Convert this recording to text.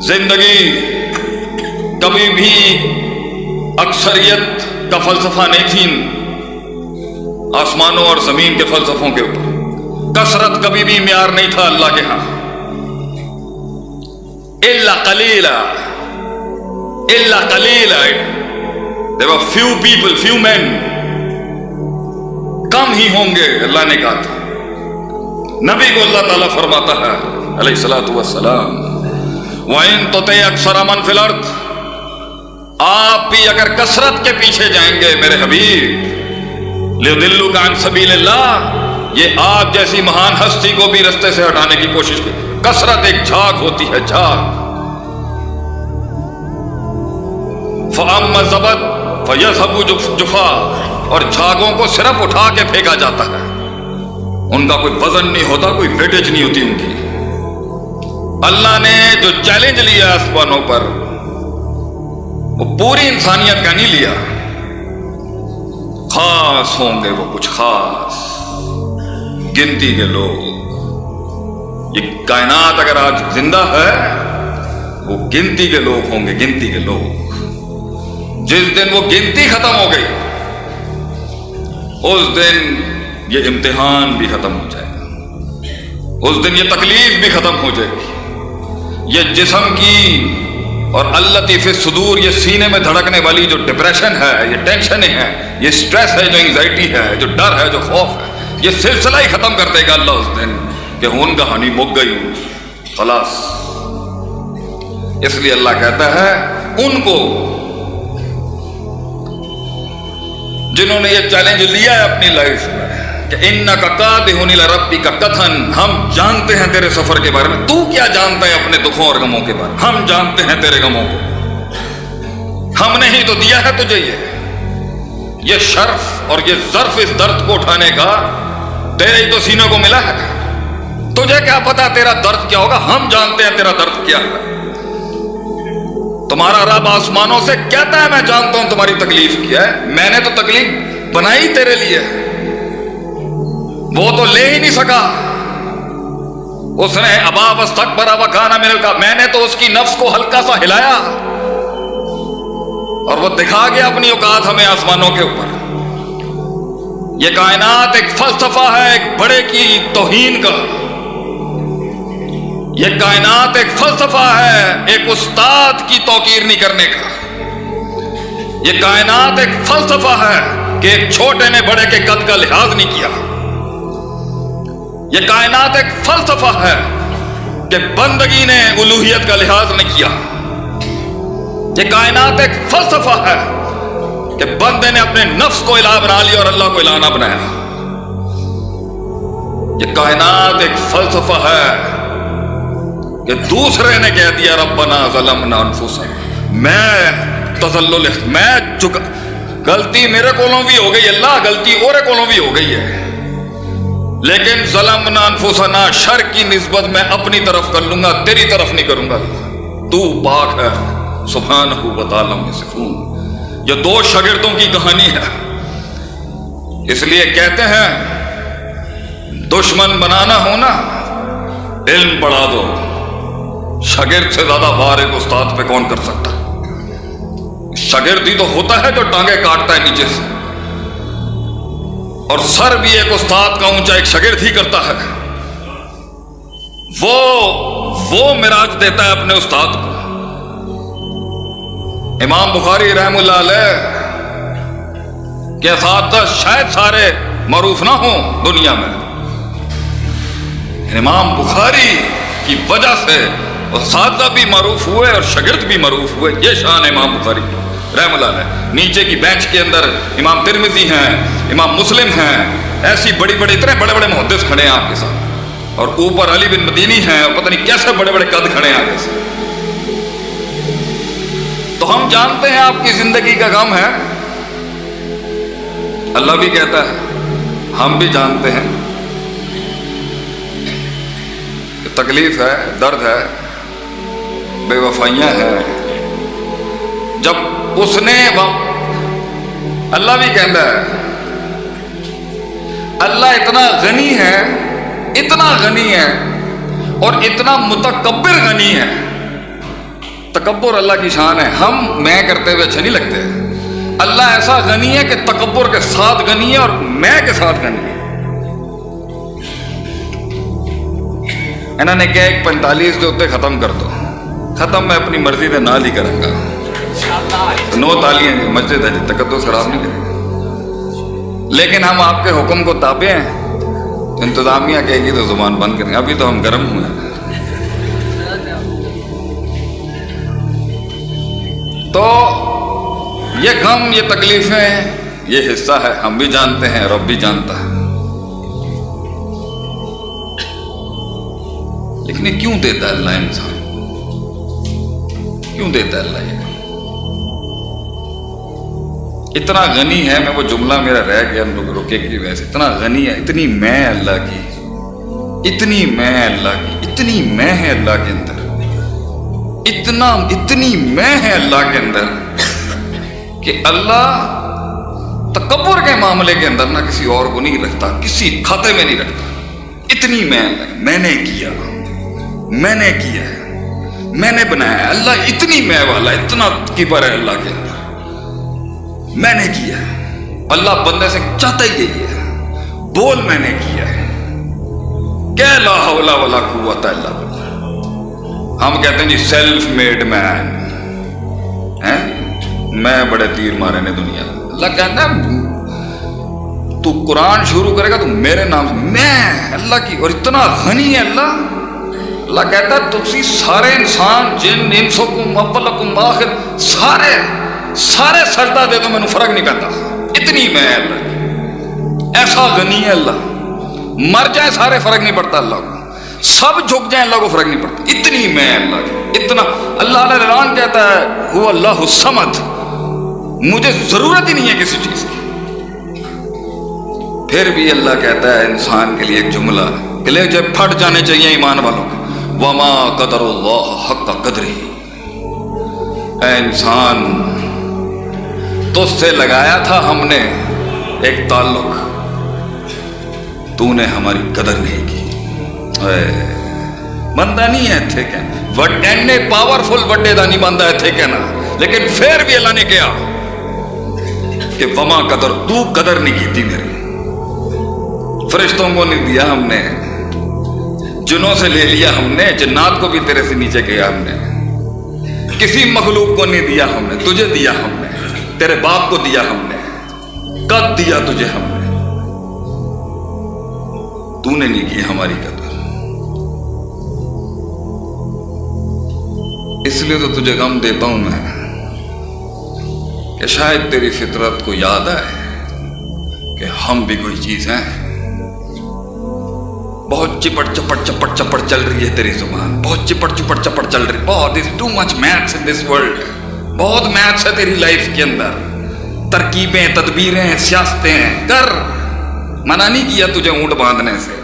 जिंदगी कभी भी अक्सरियत का फलसफा नहीं थी आसमानों और जमीन के फलसफों के ऊपर। कसरत कभी भी म्यार नहीं था अल्लाह के यहां। इल्ला कलीला, इल्ला कलीला, there were few people, few man, कम ही होंगे अल्लाह ने कहा था। नबी को अल्लाह ताला फरमाता है अलैहिस्सलातु वस्सलाम, वइन तुति अक्सर मन फिल अर्द, आप भी अगर कसरत के पीछे जाएंगे मेरे हबीब, लियुदिल्लुका अन सबीलिल्लाह, ये आप जैसी महान हस्ती को भी रास्ते से हटाने की कोशिश की। कसरत एक झाग होती है, झाग। फअम्मा ज़बद फयज़हबु जुफ़ा, और झागों को सिर्फ उठा के फेंका जाता है, उनका कोई वजन नहीं होता, कोई वेटेज नहीं होती उनकी। अल्लाह ने जो चैलेंज लिया आसमानों पर, वो पूरी इंसानियत का नहीं लिया। खास होंगे वो, कुछ खास गिनती के लोग। ये कायनात अगर आज जिंदा है, वो गिनती के लोग होंगे, गिनती के लोग। जिस दिन वो गिनती खत्म हो गई, उस दिन ये इम्तिहान भी खत्म हो जाएगा, उस दिन ये तकलीफ भी खत्म हो जाएगी। ये जिस्म की और अल्लतीफ़े सुदूर, ये सीने में धड़कने वाली जो डिप्रेशन है, ये टेंशन है, ये स्ट्रेस है, जो एंजाइटी है, जो डर है, जो खौफ है, ये सिलसिला ही खत्म कर देगा अल्लाह उस दिन कि हुन कहानी मुक गई, खलास। इसलिए अल्लाह कहता है उनको जिन्होंने ये चैलेंज लिया है अपनी लाइफ में कि इन्नका कादिहुन इला रब्बिका कथन, हम जानते हैं तेरे सफर के बारे में। तू क्या जानता है अपने दुखों और गमों के बारे में? हम जानते हैं तेरे गमों को, हमने ही तो दिया है तुझे ये शर्फ और ये ज़र्फ, इस दर्द को उठाने का तेरे ही तो सीने को मिला है। तुझे क्या पता तेरा दर्द क्या होगा? हम जानते हैं तेरा दर्द क्या है। तुम्हारा रब आसमानों से कहता है मैं जानता हूं तुम्हारी तकलीफ क्या है, मैंने तो तकलीफ बनाई तेरे लिए, वो तो ले ही नहीं सका। उसने अबा वस्तकबरा व काना मिनल का, मैंने तो उसकी नफ्स को हल्का सा हिलाया और वो दिखा गया अपनी औकात हमें आसमानों के ऊपर। ये कायनात एक फलसफा है एक बड़े की तौहीन का। ये कायनात एक फलसफा है एक उस्ताद की तौकीर नहीं करने का। ये कायनात एक फलसफा है कि एक छोटे ने बड़े के कद का लिहाज नहीं किया। ये कायनात एक फलसफा है कि बंदगी ने उलूहियत का लिहाज नहीं किया। ये कायनात एक फलसफा है कि बंदे ने अपने नफ्स को इलाह बना लिया और अल्लाह को इलाह ना बनाया। ये कायनात एक फलसफा है कि दूसरे ने कह दिया रब्बना ज़लमना अनफुसना, मैं तज़ल्लुल, मैं चुका, गलती मेरे कोलों भी हो गई अल्लाह, गलती ओरे कोलों भी हो गई है, लेकिन ज़लमना अनफुसना शर की निस्बत मैं अपनी तरफ कर लूंगा, तेरी तरफ नहीं करूंगा। तू पाक है, सुब्हानहू व तआला यसिफून। ये दो शागिर्दों की कहानी है। इसलिए कहते हैं दुश्मन बनाना हो ना, इल्म पढ़ा दो। शागिर्द से ज्यादा वार एक उस्ताद पे कौन कर सकता? शागिर्द ही तो होता है जो टांगे काटता है नीचे से, और सर भी एक उस्ताद का ऊंचा एक शागिर्द ही करता है। वो मिराज देता है अपने उस्ताद को। इमाम बुखारी रहमतुल्लाह अलैह के साथ शायद सारे मरूफ ना हो दुनिया में, इमाम बुखारी की वजह से उस्ताद भी मरूफ हुए और शागिर्द भी मरूफ हुए। ये शान है इमाम बुखारी रहमतुल्लाह अलैह। नीचे की बेंच के अंदर इमाम तिरमिज़ी हैं, इमाम मुस्लिम हैं, ऐसी बड़ी बड़ी इतने बड़े बड़े मुहद्दिस खड़े हैं आपके साथ, और ऊपर अली बिन मदीनी हैं, और पता नहीं कैसे बड़े बड़े कद खड़े हैं आगे से। तो हम जानते हैं आपकी जिंदगी का गम है, अल्लाह भी कहता है, हम भी जानते हैं तकलीफ है, दर्द है, बेवफाइयां हैं। जब उसने अल्लाह भी कहता है, अल्लाह इतना गनी है, इतना गनी है और इतना मुतकब्बिर गनी है तकब्बुर अल्लाह की शान है। हम मैं करते हुए अच्छे नहीं लगते। अल्लाह ऐसा गनी है कि तकब्बुर के साथ गनी है और मैं के साथ गनी है। इन्होंने क्या 1:45 के उत्ते खत्म कर दो, खत्म मैं अपनी मर्जी के नाल ही करूंगा। तो 9 तालियां मस्जिद है, तक तो खराब नहीं करेगा। लेकिन हम आपके हुक्म को ताबे हैं, तो इंतजामिया कहेगी तो जुबान बंद करेंगे। अभी तो हम गर्म हुए हैं। तो ये गम, ये तकलीफें, ये हिस्सा है, हम भी जानते हैं, रब भी जानता है। लेकिन ये क्यों देता है अल्लाह इंसान, क्यों देता है अल्लाह? इतना गनी है, मैं वो जुमला मेरा रह गया रुके की वैसे, इतना गनी है, इतनी मैं अल्लाह की, इतनी मैं अल्लाह की, इतनी मैं है अल्लाह के अंदर, इतनी मैं है अल्लाह के अंदर कि अल्लाह तकब्बुर के मामले के अंदर ना किसी और को नहीं रखता, किसी खाते में नहीं रखता। इतनी मैं, मैंने किया, मैंने किया है, मैंने बनाया है। अल्लाह इतनी मैं वाला, इतना किबर है अल्लाह के अंदर, मैंने किया है। अल्लाह बंदे से चाहता ही यही है, बोल मैंने किया है, क्या ला हौला वला कुव्वता इल्ला बिल्लाह। हम कहते हैं जी सेल्फ मेड मैन है, मैं बड़े तीर मारे ने दुनिया। अल्लाह कहता है तू कुरान शुरू करेगा तो मेरे नाम से, मैं अल्लाह की, और इतना गनी है अल्लाह। अल्लाह कहता है तुसी सारे इंसान, जिन, इंसुकुम अव्वलकुम आखिर, सारे सारे सजदा दे दो, मैनू फर्क नहीं पड़ता, इतनी मैं अल्लाह की। ऐसा गनी है अल्लाह, मर जाए सारे फर्क नहीं पड़ता अल्लाह को, सब झुक जाए अल्लाह को फर्क नहीं पड़ता, इतनी मैं अल्लाह की। इतना अल्लाह ऐलान कहता है हु अल्लाहु समद, मुझे जरूरत ही नहीं है किसी चीज की। फिर भी अल्लाह कहता है इंसान के लिए एक जुमला, कलेजे फट जाने चाहिए ईमान वालों के, वमा कदरुल्लाह हक्का कदरी। ऐ इंसान, तुझसे लगाया था हमने एक ताल्लुक, तूने हमारी कदर नहीं की। बंदा नहीं है थे कहना, वड्डे पावरफुल वड्डे दा नहीं बंदा है थे कहना। लेकिन फिर भी अल्लाह ने कहा कि वमा कदर, तू कदर नहीं की थी मेरी। फरिश्तों को नहीं दिया हमने, जिन्हों से ले लिया हमने, जन्नात को भी तेरे से नीचे किया हमने, किसी मखलूक को नहीं दिया हमने, तुझे दिया हमने, तेरे बाप को दिया हमने, कब दिया तुझे हमने, तूने नहीं की हमारी कदर। इसलिए तो तुझे गम देता हूं मैं कि शायद तेरी फितरत को याद आए कि हम भी कोई चीज हैं। बहुत चिपट चपट चपट चपट चल रही है तेरी जुबान, बहुत चिपट चपट चपट चल रही, बहुत is too much maths in this world, बहुत मैथ्स है तेरी लाइफ के अंदर, तरकीबें, तदबीरें, सियासतें कर। मना नहीं किया तुझे ऊंट बांधने से,